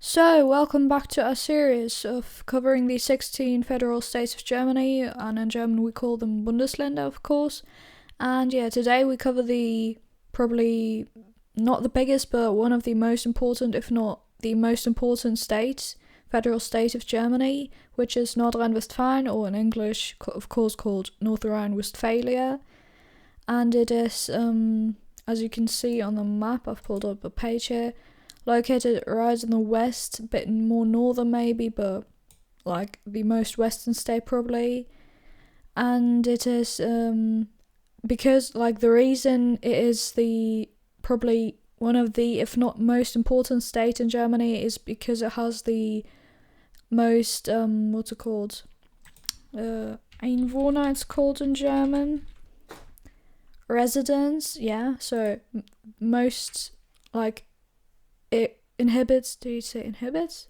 So, welcome back to our series of covering the 16 federal states of Germany, and in German we call them Bundesländer, of course. And yeah, today we cover the probably not the biggest, but one of the most important, if not the most important federal state of Germany, which is Nordrhein-Westfalen, or in English, of course, called Nordrhein-Westphalia. And it is, as you can see on the map, I've pulled up a page here, located right in the west, a bit more northern maybe, but like the most western state probably. And it is because like the reason it is the probably one of the, if not most important state in Germany, is because it has the most what's it called, Einwohner it's called in German, residents, yeah, so most, like, it inhabits, do you say inhabits?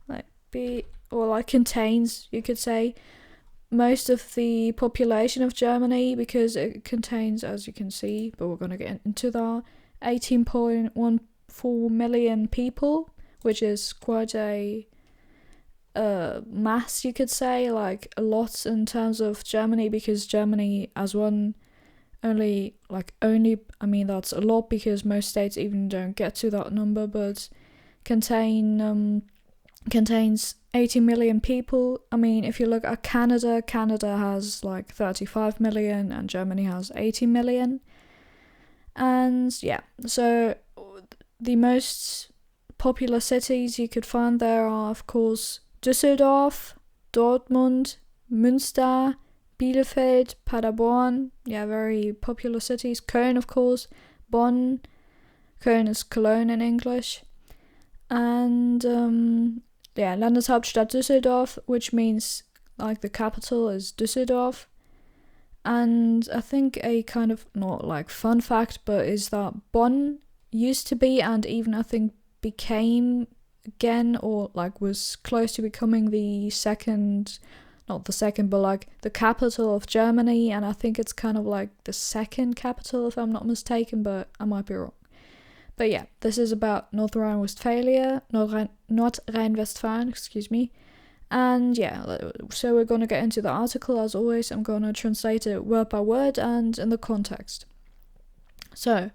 Like contains, you could say, most of the population of Germany, because it contains, as you can see, but we're going to get into that, 18.14 million people, which is quite a mass, you could say, like a lot in terms of Germany, because Germany as one only, I mean, that's a lot because most states even don't get to that number, but contains 80 million people. I mean, if you look at Canada has like 35 million and Germany has 80 million. And yeah, so the most popular cities you could find there are, of course, Düsseldorf, Dortmund, Münster, Bielefeld, Paderborn, yeah, very popular cities. Köln, of course, Bonn. Köln is Cologne in English. And Landeshauptstadt Düsseldorf, which means like the capital is Düsseldorf. And I think a kind of, not like fun fact, but is that Bonn used to be, and even I think became again, or like was close to becoming the second, not the second, but like the capital of Germany. And I think it's kind of like the second capital, if I'm not mistaken, but I might be wrong. But yeah, this is about Nordrhein-Westphalia, Nordrhein-Westfalen, excuse me. And yeah, so we're going to get into the article. As always, I'm going to translate it word by word and in the context. So,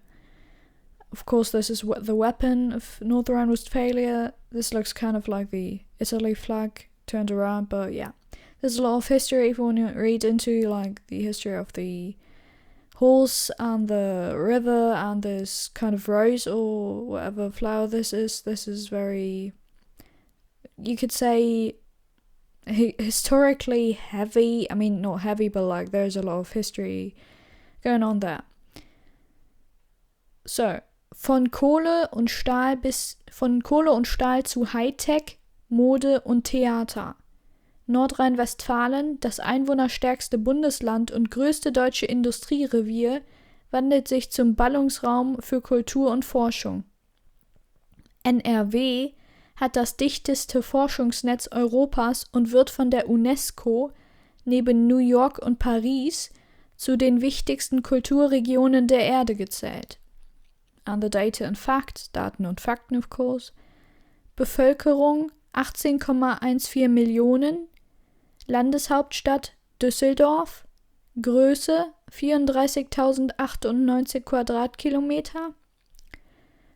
of course, this is the weapon of Nordrhein-Westphalia. This looks kind of like the Italy flag turned around, but yeah. There's a lot of history if you want to read into like the history of the horse and the river and this kind of rose or whatever flower this is. This is very, you could say, historically heavy. I mean, not heavy, but like there's a lot of history going on there. So, von Kohle und Stahl zu Hightech, Mode und Theater. Nordrhein-Westfalen, das einwohnerstärkste Bundesland und größte deutsche Industrierevier, wandelt sich zum Ballungsraum für Kultur und Forschung. NRW hat das dichteste Forschungsnetz Europas und wird von der UNESCO neben New York und Paris zu den wichtigsten Kulturregionen der Erde gezählt. And the data and facts, Daten und Fakten of course. Bevölkerung 18,14 Millionen, Landeshauptstadt Düsseldorf, Größe 34.098 Quadratkilometer,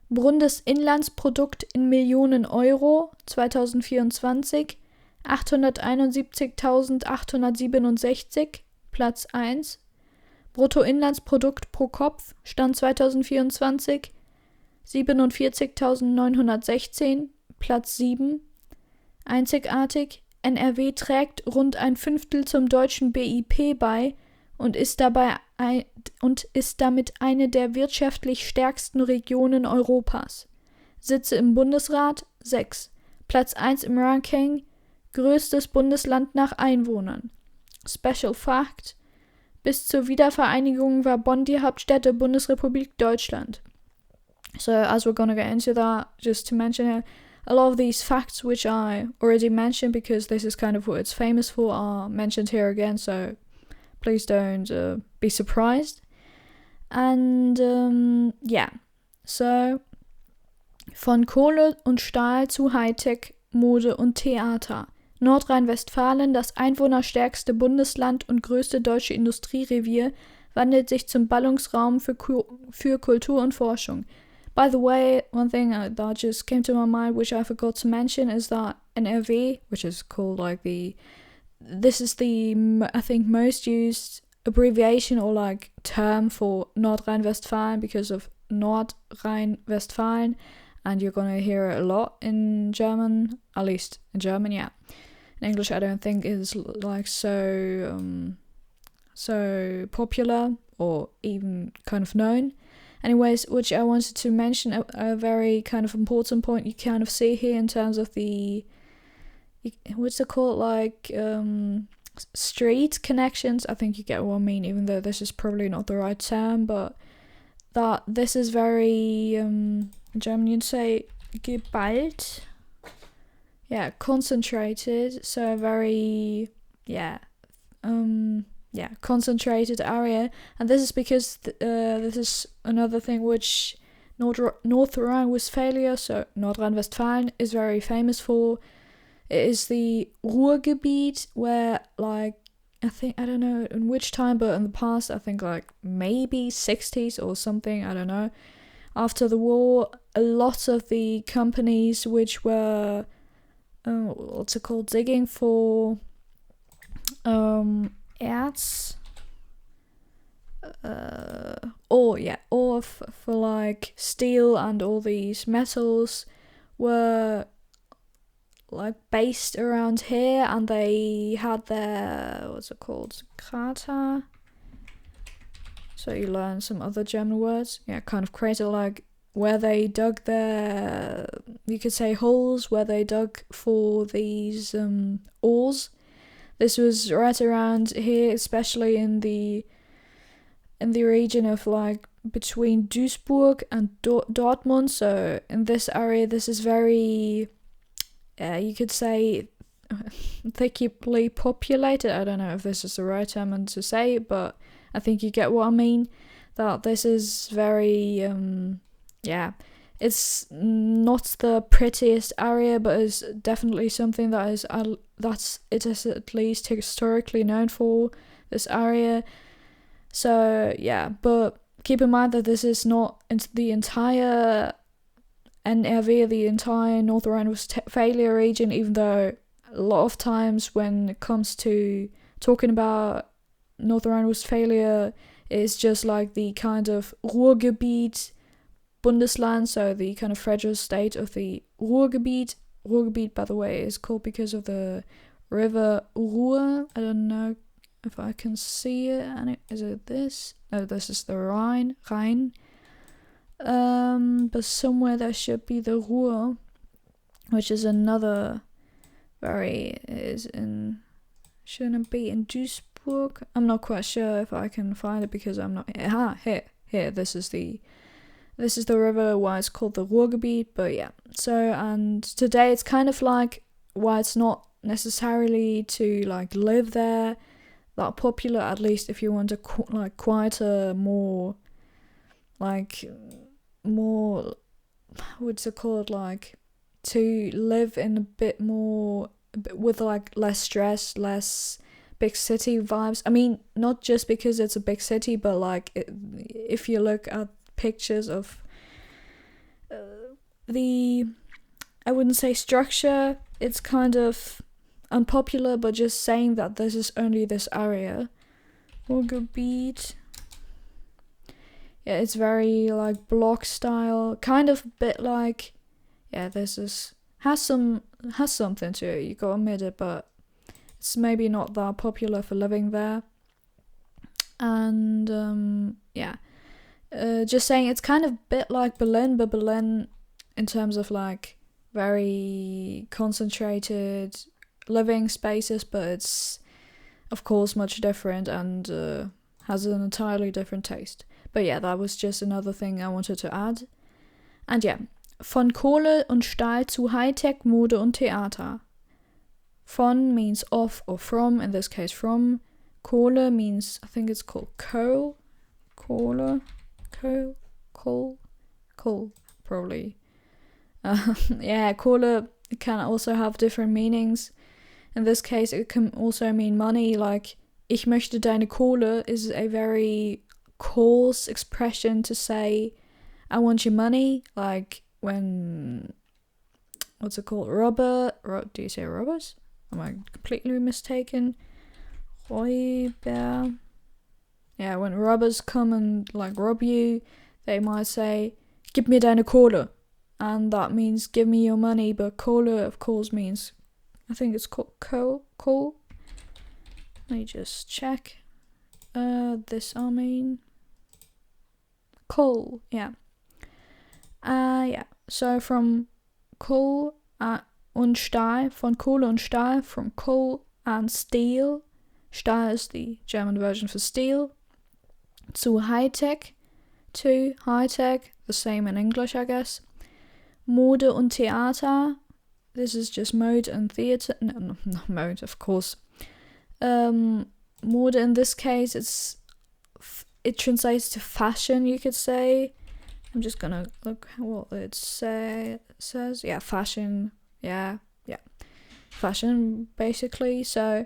Bundesinlandsprodukt in Millionen Euro 2024 871.867, Platz 1, Bruttoinlandsprodukt pro Kopf, Stand 2024 47.916, Platz 7, einzigartig, NRW trägt rund ein Fünftel zum deutschen BIP bei und ist damit eine der wirtschaftlich stärksten Regionen Europas. Sitze im Bundesrat 6, Platz 1 im Ranking, größtes Bundesland nach Einwohnern. Special Fact: Bis zur Wiedervereinigung war Bonn die Hauptstadt der Bundesrepublik Deutschland. So as we're gonna get into that, just to mention it, a lot of these facts which I already mentioned, because this is kind of what it's famous for, are mentioned here again, so please don't be surprised. And yeah, so Von Kohle und Stahl zu Hightech, Mode und Theater. Nordrhein-Westfalen, das einwohnerstärkste Bundesland und größte deutsche Industrierevier, wandelt sich zum Ballungsraum für Kultur und Forschung. By the way, one thing that just came to my mind, which I forgot to mention, is that NRW, which is called like this is the, I think, most used abbreviation or like term for Nordrhein-Westfalen because of Nordrhein-Westfalen, and you're gonna hear it a lot in German, at least in German, yeah. In English, I don't think is like so popular or even kind of known. Anyways, which I wanted to mention, a very kind of important point you kind of see here in terms of the, what's it called, like street connections. I think you get what I mean, even though this is probably not the right term, but that this is very, in German you'd say geballt, yeah, concentrated, so very, concentrated area. And this is because this is another thing which Nordrhein-Westfalen, so Nordrhein-Westfalen, is very famous for. It is the Ruhrgebiet, where, like, I don't know in which time, but in the past, I think like maybe 60s or something, I don't know. After the war, a lot of the companies which were, digging for erz, ore for like steel and all these metals were like based around here, and they had their, Krater. So you learn some other German words. Yeah, kind of crater, like where they dug their, you could say, holes where they dug for these ores. This was right around here, especially in the region of like between Duisburg and Dortmund. So in this area, this is very, you could say, thickly populated. I don't know if this is the right term to say, but I think you get what I mean. That this is very, it's not the prettiest area, but it's definitely something that is it is at least historically known for, this area. So yeah, but keep in mind that this is not the entire NRW, the entire North Rhine-Westphalia region, even though a lot of times when it comes to talking about North Rhine-Westphalia, it's just like the kind of Ruhrgebiet Bundesland, so the kind of federal state of the Ruhrgebiet. Ruhrgebiet, by the way, is called because of the river Ruhr. I don't know if I can see it. Is it this? No, this is the Rhine. But somewhere there should be the Ruhr, which is another shouldn't it be in Duisburg? I'm not quite sure if I can find it because I'm not here. This is the river why it's called the Ruhrgebiet, but yeah. So, and today it's kind of like why it's not necessarily to like live there that popular, at least if you want a quieter, more what's it called, like to live in a bit more with like less stress, less big city vibes. I mean, not just because it's a big city, but like if you look at pictures of the, I wouldn't say structure, it's kind of unpopular, but just saying that this is only this area. Ruhrgebiet. Yeah, it's very like block style, kind of a bit like, yeah, this is has something to it, you gotta admit it, but it's maybe not that popular for living there. And just saying, it's kind of a bit like Berlin, but Berlin in terms of like very concentrated living spaces, but it's of course much different and has an entirely different taste. But yeah, that was just another thing I wanted to add. And yeah, von Kohle und Stahl zu Hightech, Mode und Theater. Von means of or from, in this case from. Kohle means, I think it's called coal. Kohle, coal, probably Yeah, Kohle can also have different meanings. In this case, it can also mean money. Like, ich möchte deine Kohle is a very coarse expression to say, I want your money. Like, when, what's it called? Do you say robbers? Am I completely mistaken? Räuber. Yeah, when robbers come and like rob you, they might say, gib mir deine Kohle. And that means give me your money, but Kohle, of course, means, I think it's called coal. Let me just check. This I mean coal, yeah. Yeah. So from coal und Stahl, von Kohle und Stahl, from coal and steel. Stahl is the German version for steel. To high-tech, the same in English, I guess. Mode und Theater, this is just mode and theater. No, not mode, of course. Mode in this case, it translates to fashion, you could say. I'm just gonna look what it says. Yeah, fashion. Yeah. Fashion, basically. So,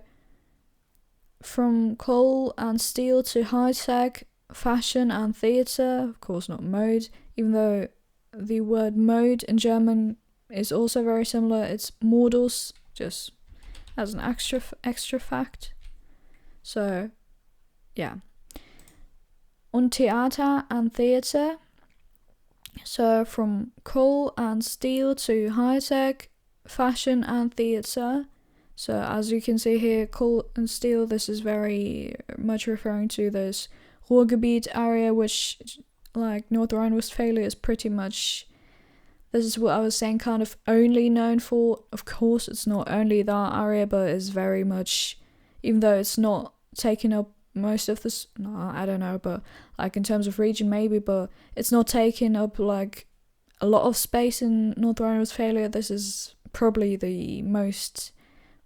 from coal and steel to high-tech, fashion and theater, of course not mode, even though the word mode in German is also very similar. It's Modus, just as an extra fact. So, yeah. Und Theater and theater. So, from coal and steel to high-tech, fashion and theater. So, as you can see here, coal and steel, this is very much referring to this Ruhrgebiet area, which, like, Nordrhein-Westfalen is pretty much, this is what I was saying, kind of only known for. Of course, it's not only that area, but it's very much, even though it's not taking up most of this, no, I don't know, but, like, in terms of region, maybe, but it's not taking up, like, a lot of space in Nordrhein-Westfalen. This is probably the most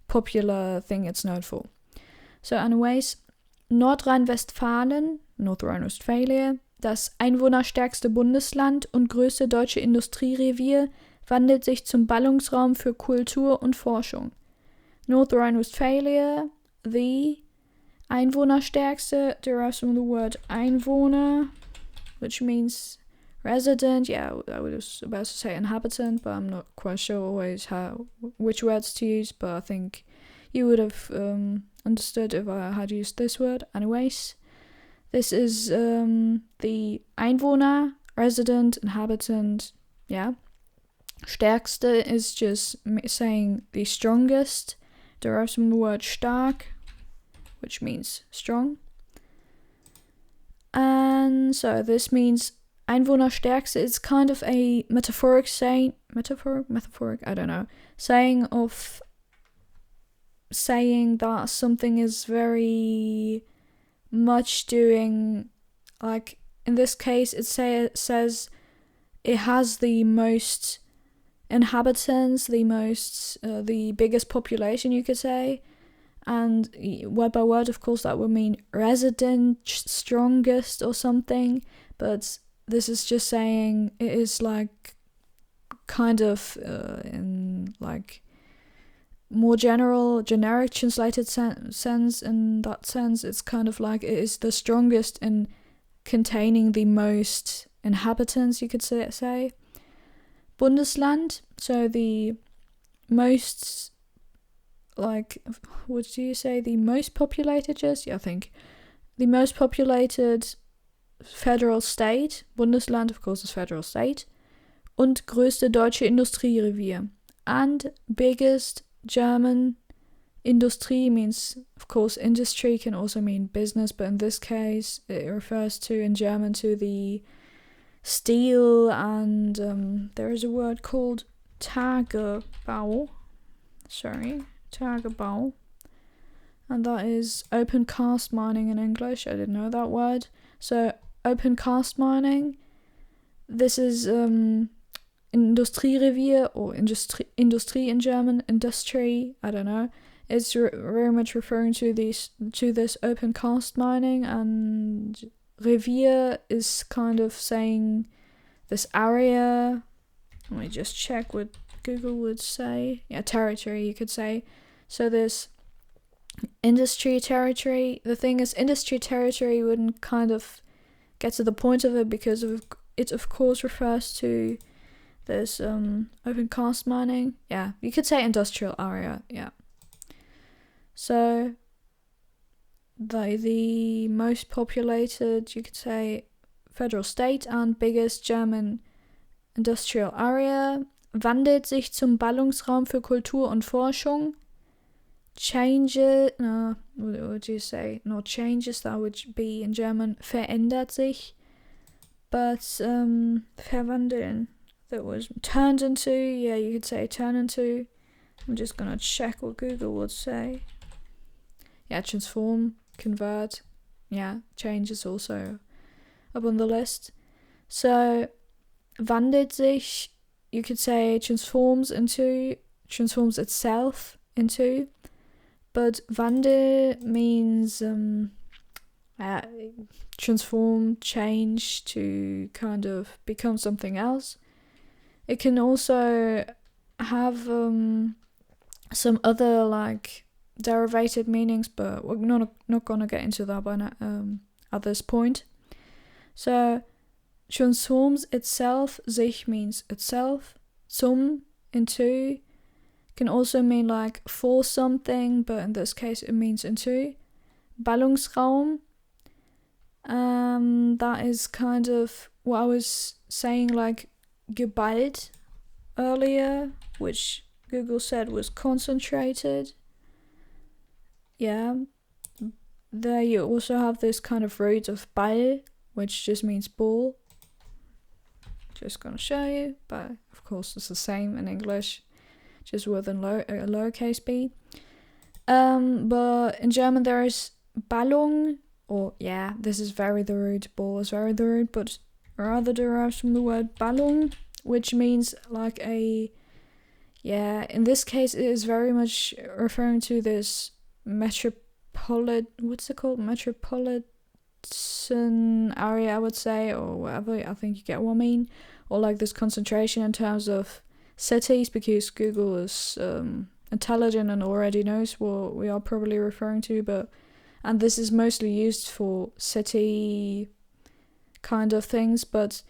popular thing it's known for. So anyways, Nordrhein-Westfalen, Nordrhein-Westfalen, das einwohnerstärkste Bundesland und größte deutsche Industrierevier, wandelt sich zum Ballungsraum für Kultur und Forschung. Nordrhein-Westfalen, the einwohnerstärkste, derives from the word Einwohner, which means resident. Yeah, I was about to say inhabitant, but I'm not quite sure always which words to use, but I think you would have understood if I had used this word. Anyways, this is the Einwohner, resident, inhabitant, yeah. Stärkste is just saying the strongest, derives from the word stark, which means strong. And so this means Einwohnerstärkste is kind of a metaphoric, I don't know, saying that something is very much doing, like in this case it says it has the most inhabitants, the biggest population, you could say, and word by word, of course, that would mean resident, strongest or something, but this is just saying it is like kind of in like more generic translated sense. In that sense, it's kind of like it is the strongest in containing the most inhabitants, you could say. Bundesland, so the most, like, what do you say, the most populated, just? Yeah, I think the most populated federal state. Bundesland, of course, is federal state. Und größte deutsche Industrierevier. And biggest German industry means, of course, industry can also mean business, but in this case, it refers to, in German, to the steel, and there is a word called Tagebau. Tagebau. And that is open cast mining in English. I didn't know that word. So, open cast mining, this is Industrierevier, or industry in German, industry, I don't know. It's very much referring to this open cast mining, and Revier is kind of saying this area, let me just check what Google would say. Yeah, territory, you could say. So there's industry territory. The thing is, industry territory wouldn't kind of get to the point of it because it of course refers to this open cast mining. Yeah, you could say industrial area. Yeah. So the most populated, you could say, federal state and biggest German industrial area wandelt sich zum Ballungsraum für Kultur und Forschung. What would you say? Not changes, that would be in German verändert sich. But verwandeln, that was turned into, yeah, you could say turn into. I'm just gonna check what Google would say. Yeah, transform, convert, yeah, change is also up on the list. So, wandelt sich, you could say transforms itself into, but Wandel means transform, change to kind of become something else. It can also have some other like derivative meanings, but we're not gonna get into that at this point. So transforms itself, sich means itself, zum, into, can also mean like for something, but in this case it means into. Ballungsraum, that is kind of what I was saying, like geballt earlier, which Google said was concentrated. Yeah. There you also have this kind of root of Ball, which just means ball. Just gonna show you, but of course it's the same in English, just with a lowercase b. But in German there is Ballung, or yeah, this is very the root, ball is very the root, but rather derives from the word Ballung, which means like a, yeah, in this case it is very much referring to this metropolitan area, I would say, or whatever. I think you get what I mean. Or like this concentration in terms of cities, because Google is intelligent and already knows what we are probably referring to, and this is mostly used for city kind of things, but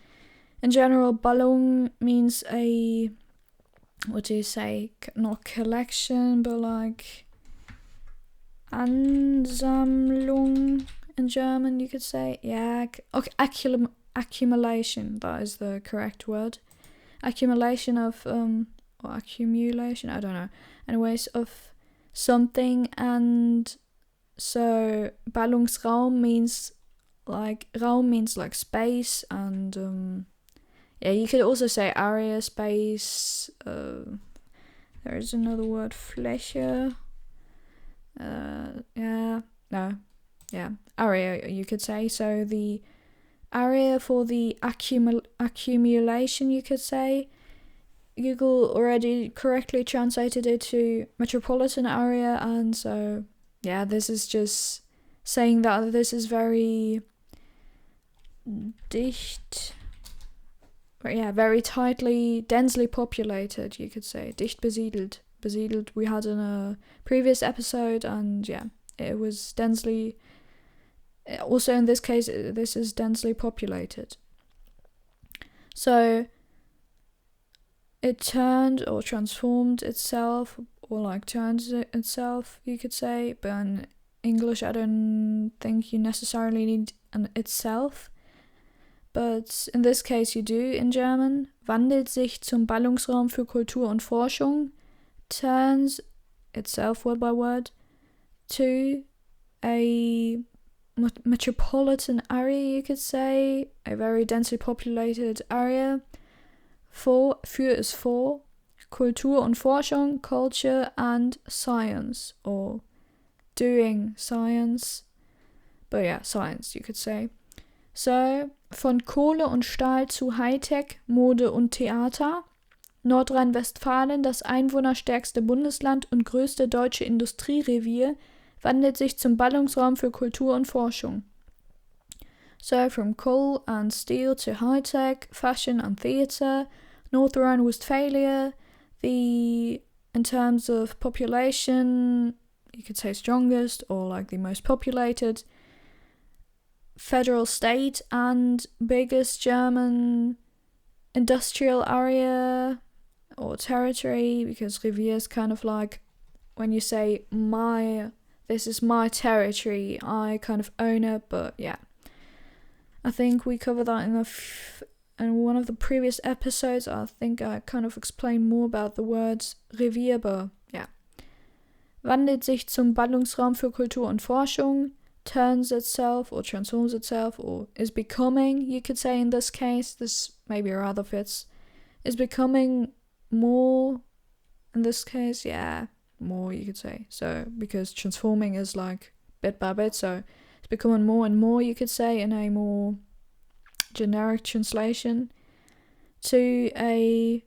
in general, Ballung means a, what do you say, not collection, but like Ansammlung in German, you could say. Yeah, okay, accumulation, that is the correct word. Accumulation of, or accumulation, I don't know. Anyways, of something, and so Ballungsraum means like, Raum means like space, and yeah, you could also say area, space, there is another word, Fläche, area, you could say. So the area for the accumulation, you could say. Google already correctly translated it to metropolitan area, and so yeah, this is just saying that this is very dicht, yeah, very tightly, densely populated, you could say. Dicht besiedelt. Besiedelt we had in a previous episode, and yeah, it was densely, also in this case, this is densely populated. So it turned or transformed itself, or like turns itself, you could say, but in English I don't think you necessarily need an itself, but in this case you do in German. Wandelt sich zum Ballungsraum für Kultur und Forschung, turns itself word by word to a metropolitan area, you could say, a very densely populated area. Für is for, Kultur und Forschung, culture and science, or doing science, but yeah, science, you could say. So, von Kohle und Stahl zu Hightech, Mode und Theater. Nordrhein-Westfalen, das einwohnerstärkste Bundesland und größte deutsche Industrierevier, wandelt sich zum Ballungsraum für Kultur und Forschung. So, from coal and steel to high-tech, fashion and theatre, Nordrhein-Westfalen, in terms of population, you could say strongest or like the most populated federal state and biggest German industrial area or territory, because Revier is kind of like when you say this is my territory, I kind of own it. But yeah, I think we covered that in one of the previous episodes. I think I kind of explained more about the words Revier, but yeah. Wandelt sich zum Ballungsraum für Kultur und Forschung, turns itself or transforms itself or is becoming, you could say in this case, this maybe rather fits, is becoming more, in this case, yeah, more you could say. So, because transforming is like bit by bit, so it's becoming more and more, you could say, in a more generic translation into a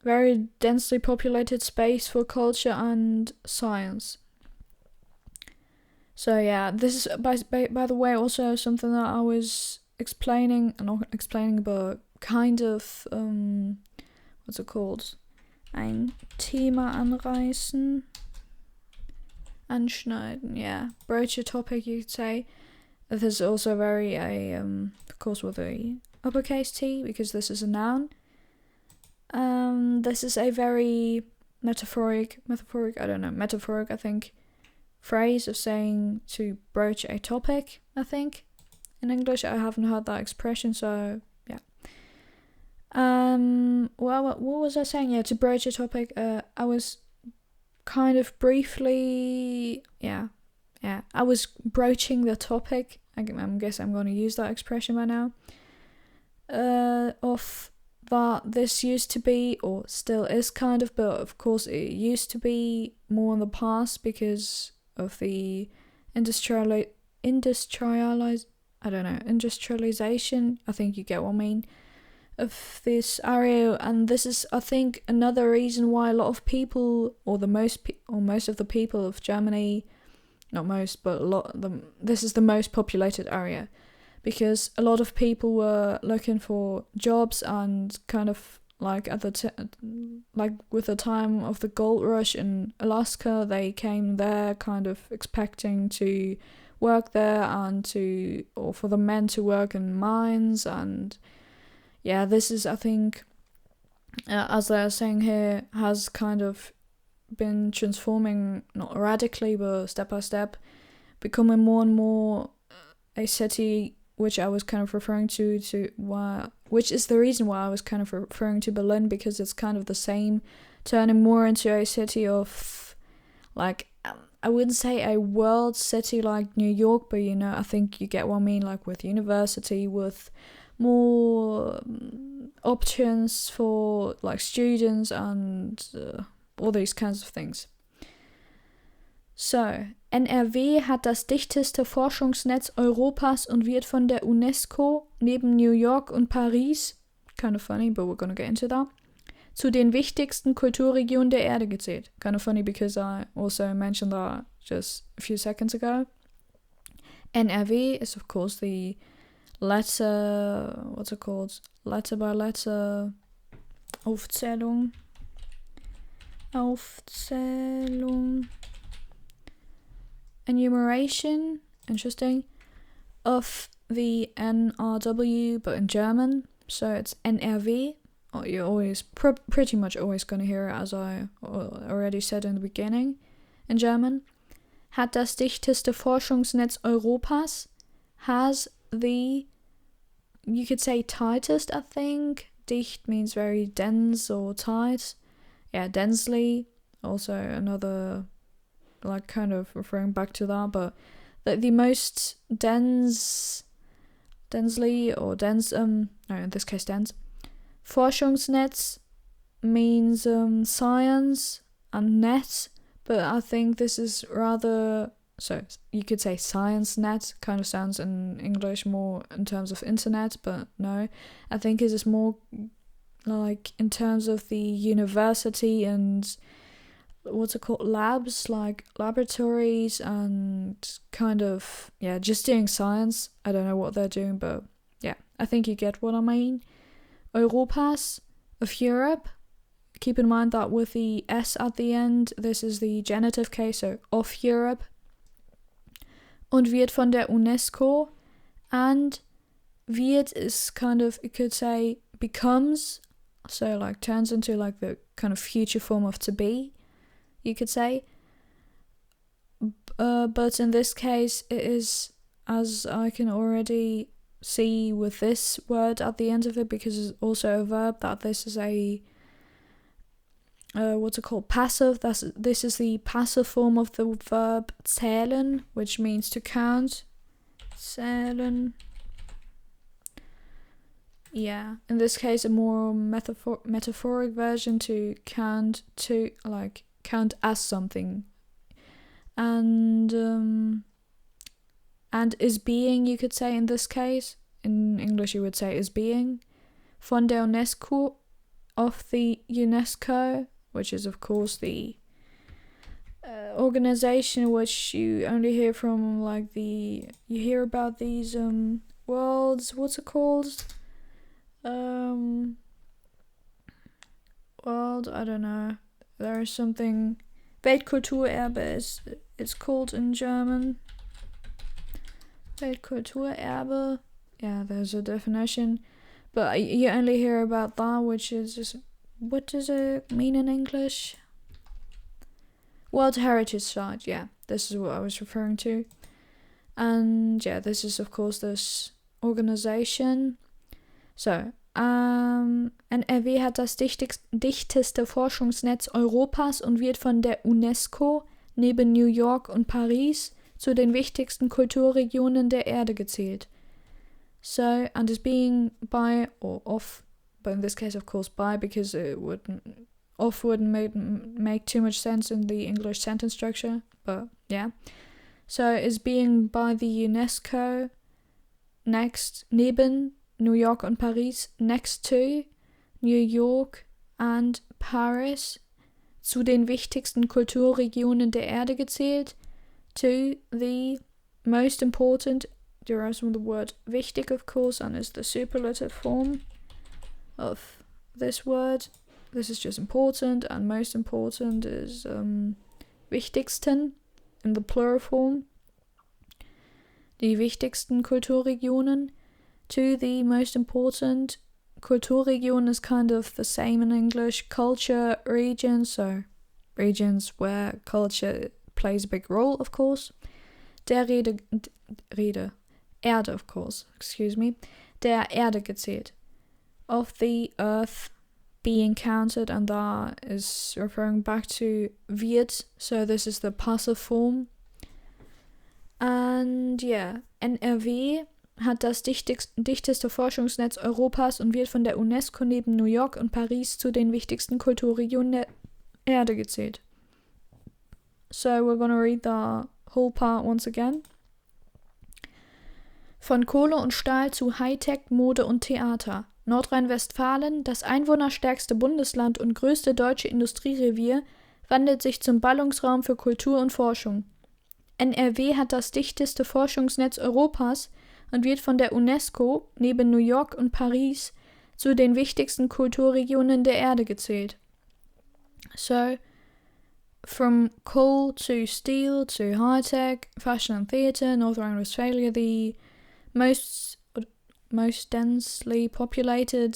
very densely populated space for culture and science. So yeah, this is by the way also something that I was but kind of what's it called? Ein Thema anschneiden, yeah, broach a topic, you could say. This is also very of course with a uppercase T, because this is a noun. This is a very metaphoric, I think, phrase of saying to broach a topic, I think. In English, I haven't heard that expression, so yeah. Well, what was I saying? Yeah, to broach a topic, I was kind of briefly, I was broaching the topic, I guess I'm going to use that expression by now, of that this used to be, or still is kind of, but of course it used to be more in the past because of the industrialization, I think you get what I mean, of this area. And this is, I think, another reason why a lot of people, or most of the people of Germany, not most, but a lot of them, this is the most populated area, because a lot of people were looking for jobs, and kind of like at with the time of the gold rush in Alaska, they came there kind of expecting to work there or for the men to work in mines. And yeah, this is, I think, as they're saying here, has kind of been transforming, not radically, but step by step, becoming more and more a city, which I was kind of referring which is the reason why I was kind of referring to Berlin, because it's kind of the same, turning more into a city of, like, I wouldn't say a world city like New York, but I think you get what I mean, like with university, with more options for like students and all these kinds of things. So, NRW hat das dichteste Forschungsnetz Europas und wird von der UNESCO neben New York und Paris, kind of funny, but we're gonna get into that, zu den wichtigsten Kulturregionen der Erde gezählt. Kind of funny because I also mentioned that just a few seconds ago. NRW is of course the letter by letter Aufzählung enumeration, interesting, of the NRW, but in German. So it's NRW. You're always pretty much always going to hear it, as I already said in the beginning, in German. Hat das dichteste Forschungsnetz Europas. Has the, you could say, tightest, I think. Dicht means very dense or tight. Yeah, densely. Also another, like, kind of referring back to that, but the most densely, or dense, no, in this case dense. Forschungsnetz means science and net, but I think this is rather, so you could say science net, kind of sounds in English more in terms of internet, but no, I think it is more like in terms of the university and what's it called, labs, like laboratories, and kind of, yeah, just doing science. I don't know what they're doing, but I think you get what I mean. Europas, of Europe. Keep in mind that with the S at the end, this is the genitive case, so of Europe. Und wird von der UNESCO. And wird is kind of, you could say, becomes, so like turns into like the kind of future form of to be, you could say. But in this case, it is, as I can already see with this word at the end of it, because it's also a verb, that this is a what's it called, passive. This is the passive form of the verb zählen, which means to count. Zählen. Yeah, in this case a more metaphoric version, to count, to like count as something. And is being, you could say, in this case. In English you would say is being. Von der UNESCO, of the UNESCO, which is of course the organization which you only hear from, like you hear about these worlds, what's it called? World, I don't know. There is something, Weltkulturerbe it's called in German. Weltkulturerbe. Yeah, there's a definition. But you only hear about that, which is just, what does it mean in English? World Heritage Site, yeah. This is what I was referring to. And yeah, this is of course this organization. So, NRW hat das dichteste Forschungsnetz Europas und wird von der UNESCO neben New York und Paris zu den wichtigsten Kulturregionen der Erde gezählt. So, and is being by or of, but in this case of course by, because it wouldn't make too much sense in the English sentence structure, but yeah. So, is being by the UNESCO next, neben New York und Paris, next to New York and Paris, zu den wichtigsten Kulturregionen der Erde gezählt, to the most important, derives from the word wichtig of course, and is the superlative form of this word. This is just important, and most important is wichtigsten in the plural form. Die wichtigsten Kulturregionen. To the most important. Kulturregion is kind of the same in English. Culture region, so regions where culture plays a big role, of course. Der Erde, of course, excuse me. Der Erde gezählt. Of the earth being counted, and that is referring back to wird, so this is the passive form. And yeah, NRW hat das dichteste Forschungsnetz Europas und wird von der UNESCO neben New York und Paris zu den wichtigsten Kulturregionen der Erde gezählt. So we're gonna read the whole part once again. Von Kohle und Stahl zu Hightech, Mode und Theater. Nordrhein-Westfalen, das einwohnerstärkste Bundesland und größte deutsche Industrierevier, wandelt sich zum Ballungsraum für Kultur und Forschung. NRW hat das dichteste Forschungsnetz Europas und wird von der UNESCO neben New York und Paris zu den wichtigsten Kulturregionen der Erde gezählt. So, from coal to steel to high-tech, fashion and theatre, Nordrhein-Westphalia, the most densely populated,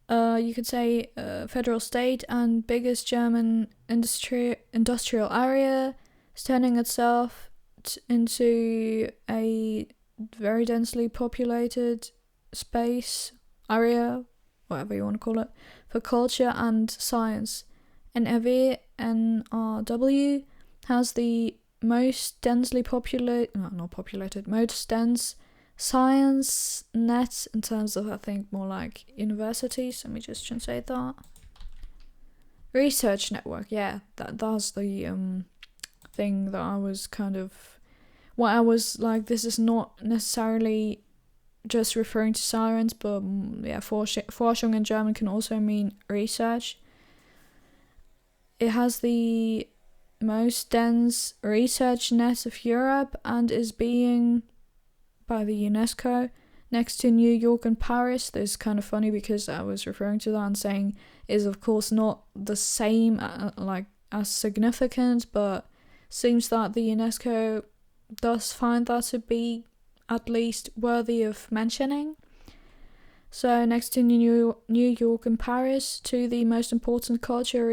you could say, federal state and biggest German industrial area, is turning itself into a very densely populated space, area, whatever you want to call it, for culture and science. NRW has the most densely most dense science net in terms of, I think, more like universities. Let me just translate that. Research network, yeah, that's the thing that I was kind of, what I was like, this is not necessarily just referring to science, but yeah, Forschung in German can also mean research. It has the most dense research net of Europe and is being, by the UNESCO, next to New York and Paris. This is kind of funny because I was referring to that and saying is of course not the same as significant, but seems that the UNESCO does find that to be at least worthy of mentioning. So next to New York and Paris, two of the most important cultural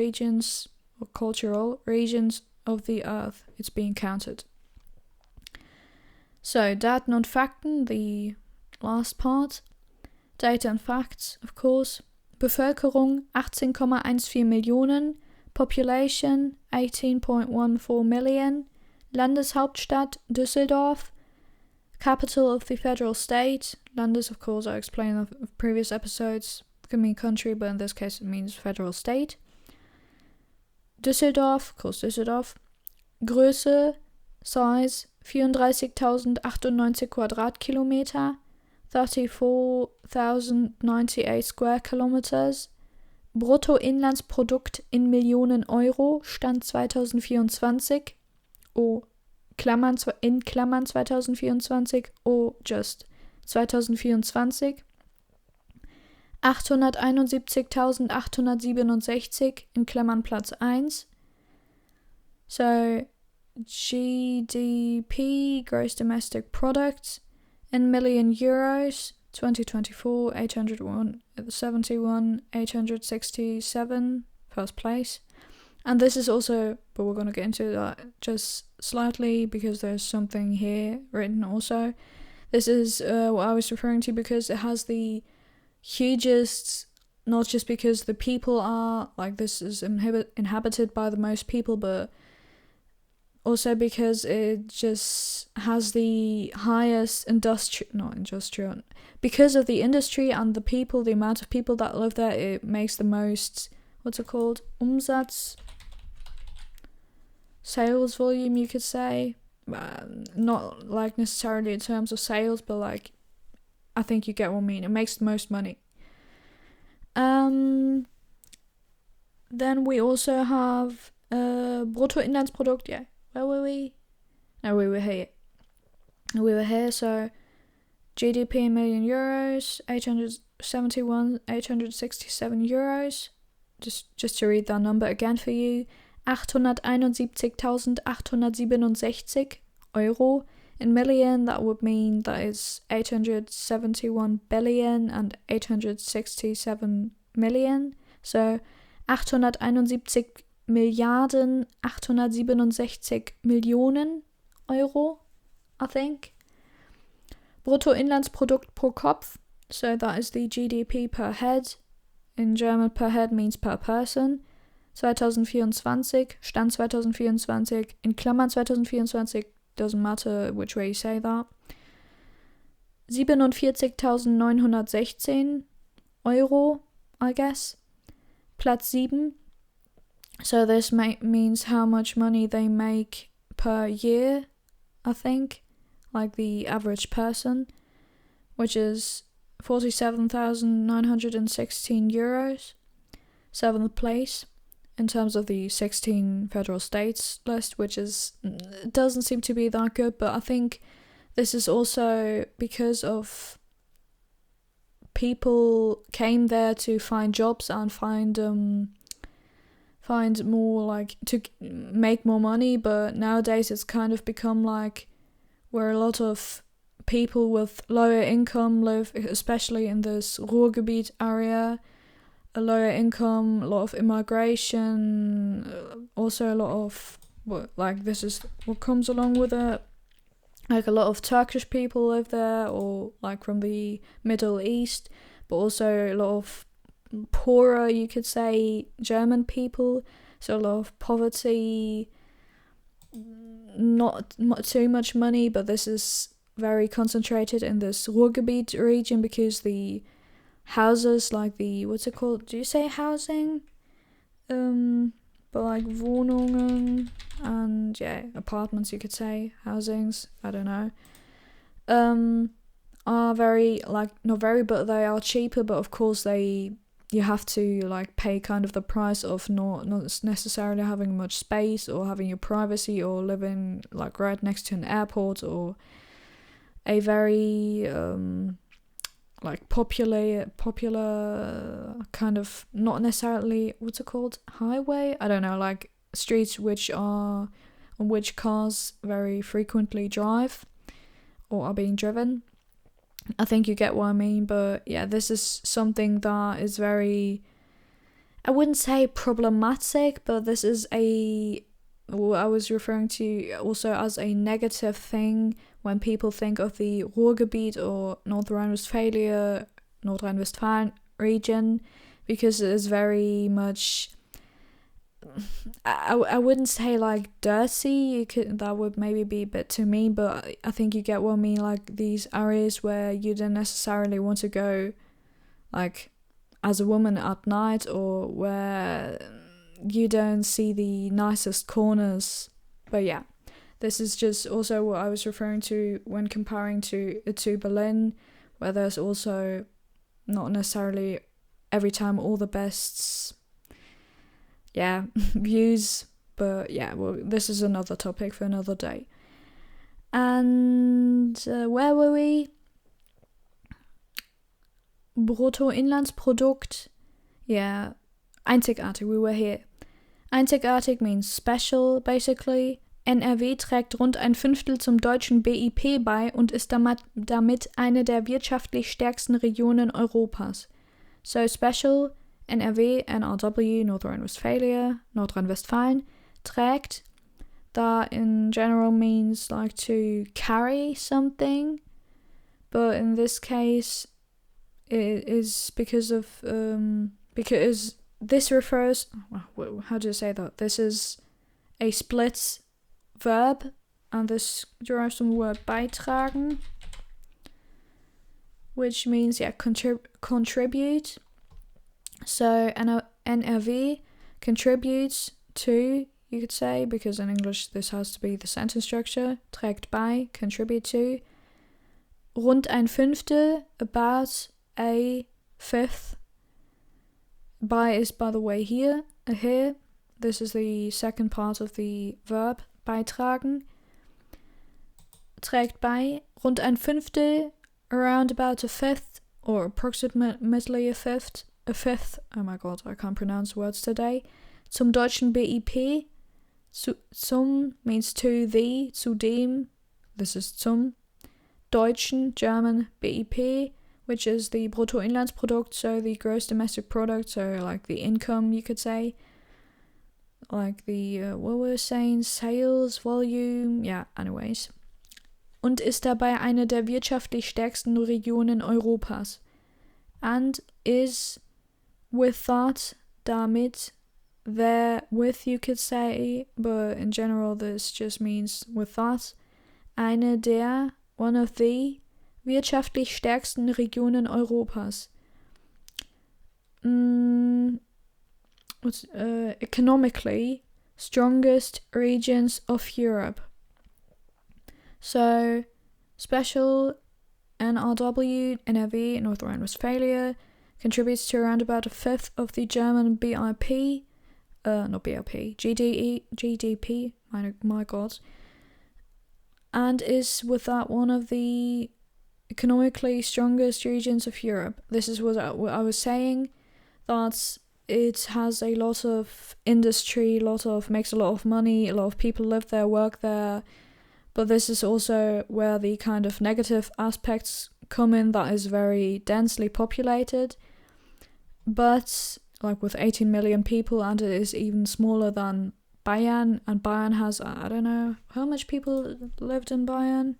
regions of the earth, it's being counted. So Daten und Fakten, the last part. Data and facts, of course. Bevölkerung 18,14 Millionen, Population 18.14 million, Landeshauptstadt Düsseldorf, Capital of the federal state. Landes, of course, I explained in previous episodes, can mean country, but in this case it means federal state. Düsseldorf, of course Düsseldorf. Größe, size 34.098 Quadratkilometer, 34,098 square kilometers. Bruttoinlandsprodukt in Millionen Euro, Stand 2024. In Klammern 2024, just 2024. 871.867 in Klammern Platz 1. So GDP, Gross Domestic Product, in million euros, 2024, 867, first place. And this is also, but we're going to get into that just slightly because there's something here written also. This is what I was referring to because it has the hugest, not just because the people are, this is inhabited by the most people, but also because it just has the highest because of the industry and the people, the amount of people that live there, it makes the most, Umsatz, sales volume, you could say. Not necessarily in terms of sales, but I think you get what I mean. It makes the most money. Then we also have Bruttoinlandsprodukt, yeah. Where were we? No, we were here. So GDP in million euros, 867 euros. Just to read that number again for you. 871.867 Euro. In million, that would mean that is 871 billion and 867 million. So 871 Milliarden 867 Millionen Euro, I think. Bruttoinlandsprodukt pro Kopf, so that is the GDP per head. In German, per head means per person. 2024, Stand 2024, in Klammern 2024, doesn't matter which way you say that. 47.916 Euro, I guess. Platz 7. So this means how much money they make per year, I think, the average person, which is 47,916 euros. 7th place in terms of the 16 federal states list, which doesn't seem to be that good, but I think this is also because of people came there to find jobs and find more, to make more money, but nowadays it's kind of become where a lot of people with lower income live, especially in this Ruhrgebiet area. A lower income, a lot of immigration, also a lot of this is what comes along with it. A lot of Turkish people live there, or from the Middle East, but also a lot of poorer, you could say, German people. So a lot of poverty, not too much money, but this is very concentrated in this Ruhrgebiet region because the houses, what's it called? Do you say housing? But Wohnungen and apartments, you could say, housings, I don't know, are very, not very, but they are cheaper, but of course you have to pay kind of the price of not necessarily having much space or having your privacy or living right next to an airport or a very like popular kind of, not necessarily, what's it called, highway, I don't know, like streets on which cars very frequently drive or are being driven. I think you get what I mean. But yeah, this is something that is very, I wouldn't say problematic, but this is what I was referring to also as a negative thing when people think of the Ruhrgebiet or Nordrhein-Westfalen region, because it is very much, I wouldn't say like dirty, that would maybe be a bit too mean, but I think you get what I mean, like these areas where you don't necessarily want to go like as a woman at night, or where you don't see the nicest corners. But yeah, this is just also what I was referring to when comparing to Berlin, where there's also not necessarily every time all the best views. But yeah, well, this is another topic for another day. And where were we? Bruttoinlandsprodukt. Yeah, einzigartig, we were here. Einzigartig means special, basically. NRW trägt rund 1/5 zum deutschen BIP bei und ist damit eine der wirtschaftlich stärksten Regionen Europas. So special, NRW, NRW, Nordrhein-Westfalen, trägt, that in general means like to carry something, but in this case it is because this refers, how do you say that? This is a split verb, and this derives from the word beitragen, which means contribute. So NRW contributes to, you could say, because in English this has to be the sentence structure, trägt bei, contribute to, rund 1/5, about a fifth. Bei is, by the way, here. This is the second part of the verb, beitragen. Trägt bei, rund 1/5, around about a fifth, or approximately a fifth, oh my god, I can't pronounce words today, zum deutschen BIP, zum means to the, zudem, this is zum, deutschen, German, BIP, which is the Bruttoinlandsprodukt, so the gross domestic product, so like the income, you could say, like the, what we're saying, sales, volume, yeah, anyways. Und ist dabei eine der wirtschaftlich stärksten Regionen Europas. And is with that, damit, there, with, you could say, but in general this just means with that, eine der, one of the, wirtschaftlich stärksten Regionen Europas. Economically strongest regions of Europe. So, special, NRW, NRW, North Rhine-Westphalia, contributes to around about a fifth of the German BIP, not BIP, GDP, my god, and is with that one of the economically strongest regions of Europe. This is what I was saying, that it has a lot of industry, makes a lot of money, a lot of people live there, work there, but this is also where the kind of negative aspects come in, that is very densely populated, but like with 18 million people, and it is even smaller than Bayern, and Bayern has, I don't know, how much people lived in Bayern?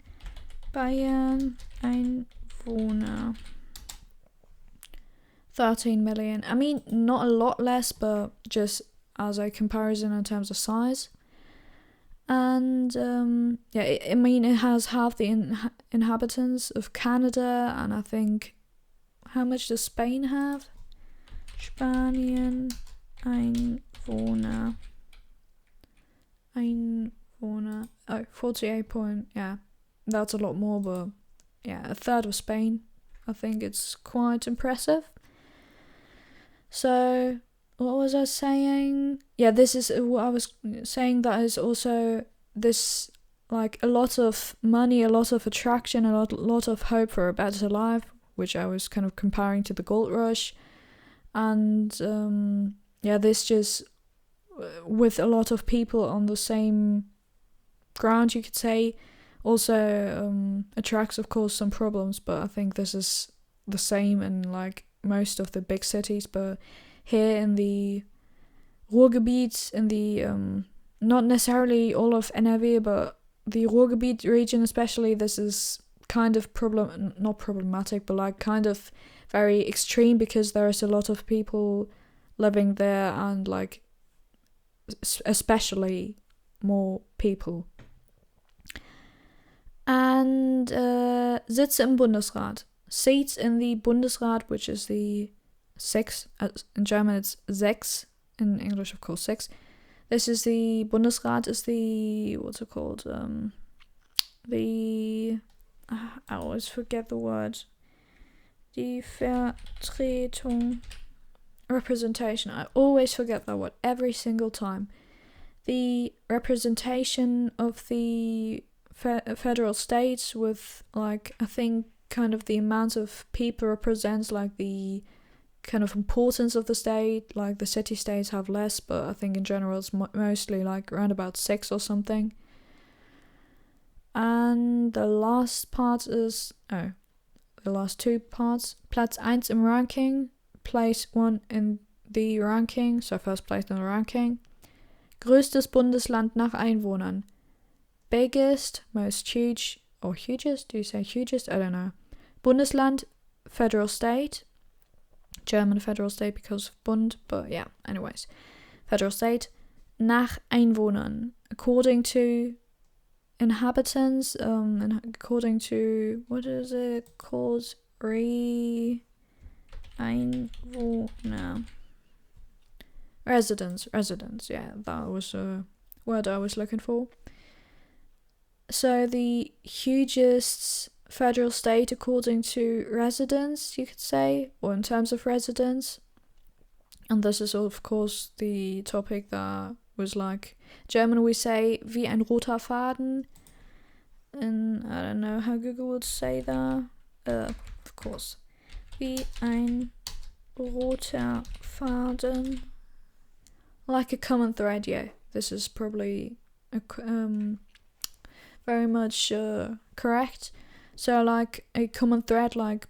Bayern, Einwohner. 13 million. I mean, not a lot less, but just as a comparison in terms of size. And I mean, it has half the inhabitants of Canada, and I think, how much does Spain have? Spanien, Einwohner. Oh, 48 point, yeah. That's a lot more, but yeah, a third of Spain. I think it's quite impressive. So, what was I saying? Yeah, this is what I was saying, that is also this, like, a lot of money, a lot of attraction, a lot of hope for a better life, which I was kind of comparing to the gold rush. And this just with a lot of people on the same ground, you could say, also attracts, of course, some problems. But I think this is the same in like most of the big cities. But here in the Ruhrgebiet, in the not necessarily all of NRW, but the Ruhrgebiet region especially, this is kind of not problematic, but like kind of very extreme, because there's a lot of people living there, and like especially more people. And Sitze im Bundesrat. Seats in the Bundesrat, which is the 6. In German it's 6. In English, of course, 6. This is the Bundesrat, is the, what's it called? I always forget the word. Die Vertretung. Representation. I always forget that word every single time. The representation of the federal states, with like, I think kind of the amount of people represents like the kind of importance of the state. Like the city states have less, but I think in general it's mostly like around about 6 or something. And the last part is the last 2 parts. Platz 1 im Ranking, place 1 in the ranking, so first place in the ranking. Größtes Bundesland nach Einwohnern. Biggest, most huge, or hugest? Do you say hugest? I don't know. Bundesland, federal state. German federal state because of Bund, but yeah, anyways. Federal state. Nach Einwohnern. According to inhabitants, according to, what is it called? Einwohner. Residents, yeah, that was a word I was looking for. So the hugest federal state according to residents, you could say, or in terms of residents. And this is of course the topic that was like, German we say wie ein roter Faden, and I don't know how Google would say that. Of course, wie ein roter Faden, like a common thread. Yeah, this is probably very much correct. So like a common thread, like,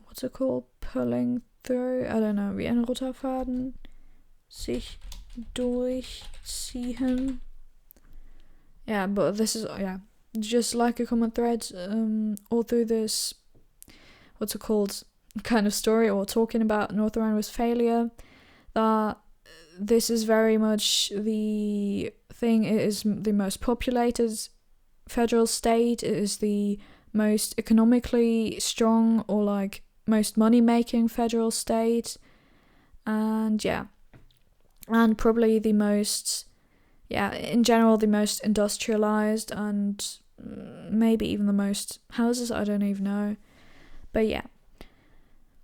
what's it called? Pulling through? I don't know. Wie ein roter Faden sich durchziehen. Yeah, but this is, just like a common thread all through this, what's it called, kind of story, or talking about Nordrhein-Westfalen, that this is very much the thing. It is the most populated federal state. It is the most economically strong, or like most money-making federal state, and and probably the most, in general the most industrialized, and maybe even the most houses, I don't even know, but yeah.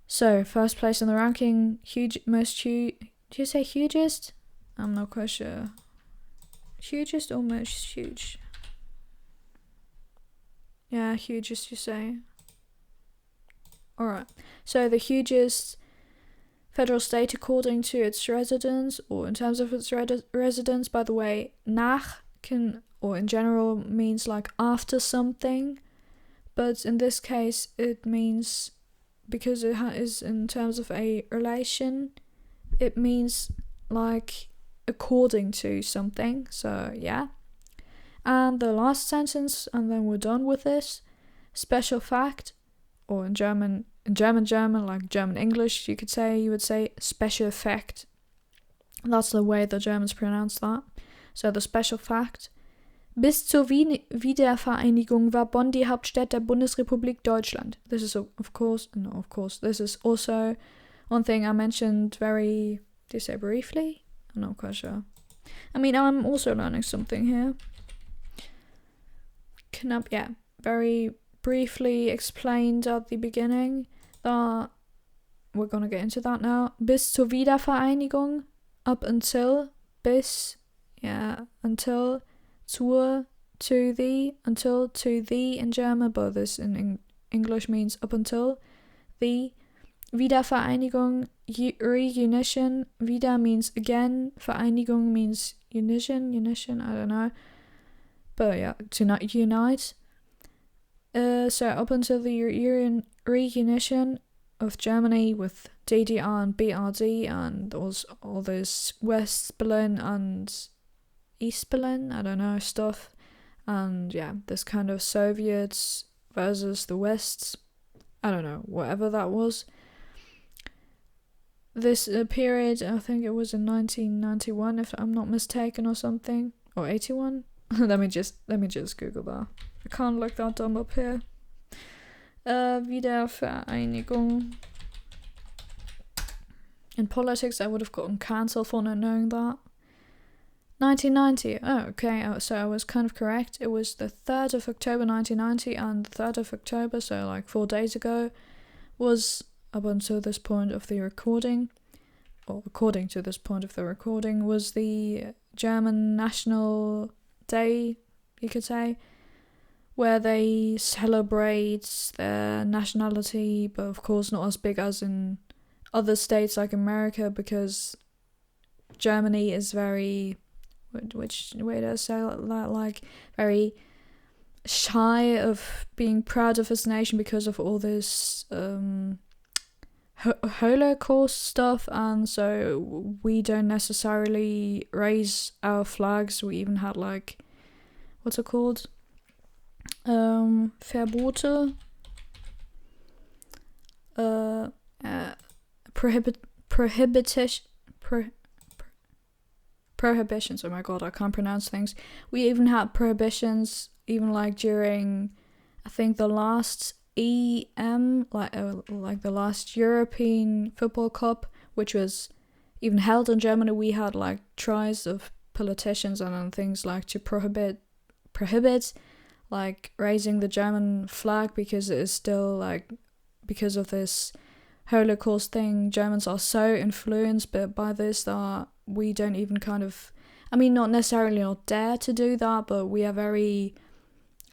So first place in the ranking, do you say hugest? I'm not quite sure. Hugest or most huge? Yeah, hugest you say. Alright, so the hugest federal state according to its residents, or in terms of its residents, by the way, nach can, or in general, means like after something, but in this case it means, because it is in terms of a relation, it means like according to something, so yeah. And the last sentence, and then we're done with this. Special fact, or in German, like German English, you would say special fact. That's the way the Germans pronounce that. So the special fact. Bis zur Wiedervereinigung war Bonn die Hauptstadt der Bundesrepublik Deutschland. This is this is also one thing I mentioned very, do you say briefly? I'm not quite sure. I mean, I'm also learning something here. Very briefly explained at the beginning that we're gonna get into that now. Bis zur Wiedervereinigung, up until, bis, until, zur, to the, until, to the in German, but this in English means up until. the. Wiedervereinigung, reunition. Wieder means again. Vereinigung means unition, I don't know. But yeah, to not unite. So up until the reunition of Germany with DDR and BRD and all this West Berlin and East Berlin, I don't know, stuff. And yeah, this kind of Soviets versus the West, I don't know, whatever that was. This period, I think it was in 1991, if I'm not mistaken, or something, or 81. let me just Google that. I can't look that dumb up here. Wiedervereinigung. In politics, I would have gotten cancelled for not knowing that. 1990. Oh, okay. So I was kind of correct. It was the 3rd of October 1990, and the 3rd of October, so like 4 days ago, was up until this point of the recording, or according to this point of the recording, was the German National Day, you could say, where they celebrate their nationality, but of course not as big as in other states like America, because Germany is very, which way to say that, like very shy of being proud of its nation because of all this Holocaust stuff, and so we don't necessarily raise our flags. We even had like, what's it called? Verbote. Prohibitions. Oh my god, I can't pronounce things. We even had prohibitions, even like during, I think, the last EM, like the last European Football Cup, which was even held in Germany. We had like tries of politicians and things like to prohibit like raising the German flag, because it is still like, because of this Holocaust thing, Germans are so influenced by this that we don't even kind of, I mean, not necessarily not dare to do that, but we are very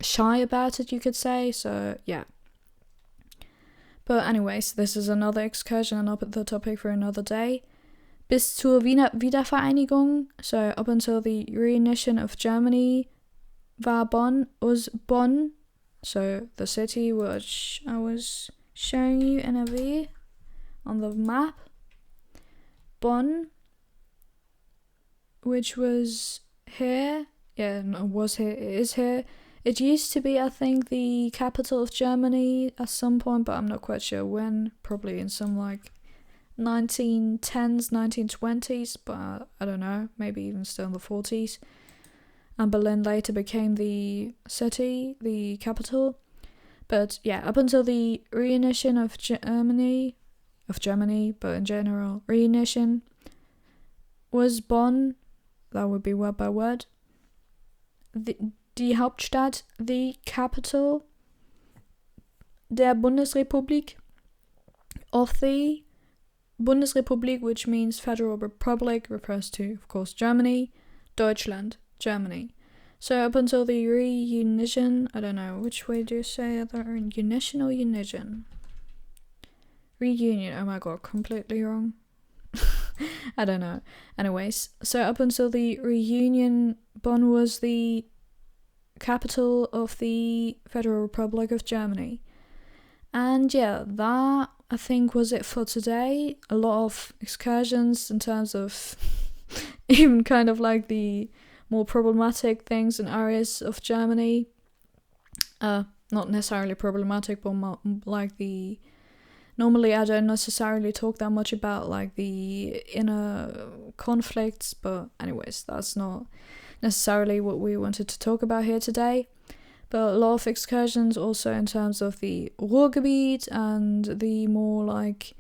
shy about it, you could say. So yeah. But anyways, this is another excursion and the topic for another day. Bis zur Wiedervereinigung, so up until the reunition of Germany, was Bonn, so the city which I was showing you, NRW, on the map. Bonn, which was here. Yeah, no, was here, it is here. It used to be, I think, the capital of Germany at some point, but I'm not quite sure when. Probably in some like 1910s, 1920s, but I don't know. Maybe even still in the 40s. And Berlin later became the city, the capital. But yeah, up until the reunition of Germany, but in general, reunition was Bonn. That would be word by word. Die Hauptstadt, the capital der Bundesrepublik, of the Bundesrepublik, which means Federal Republic, refers to, of course, Germany. Deutschland, Germany. So up until the reunition, I don't know, which way do you say it? Unition or unition? Reunion, oh my god, completely wrong. I don't know. Anyways, so up until the reunion, Bonn was the capital of the Federal Republic of Germany. And yeah, that I think was it for today. A lot of excursions in terms of even kind of like the more problematic things and areas of Germany. Not necessarily problematic, but more like the... Normally I don't necessarily talk that much about like the inner conflicts, but anyways, that's not necessarily what we wanted to talk about here today. But a lot of excursions also in terms of the Ruhrgebiet and the more like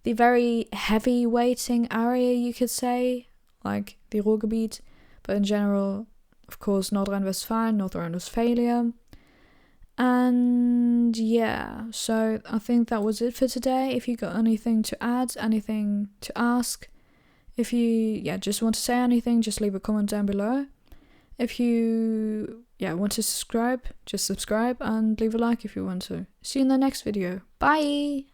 the very heavy weighting area, you could say, like the Ruhrgebiet, but in general, of course, Nordrhein-Westfalen, Nordrhein-Westfalen. And yeah, so I think that was it for today. If you got anything to add, anything to ask, if you just want to say anything, just leave a comment down below. If you want to subscribe, just subscribe and leave a like if you want to. See you in the next video. Bye!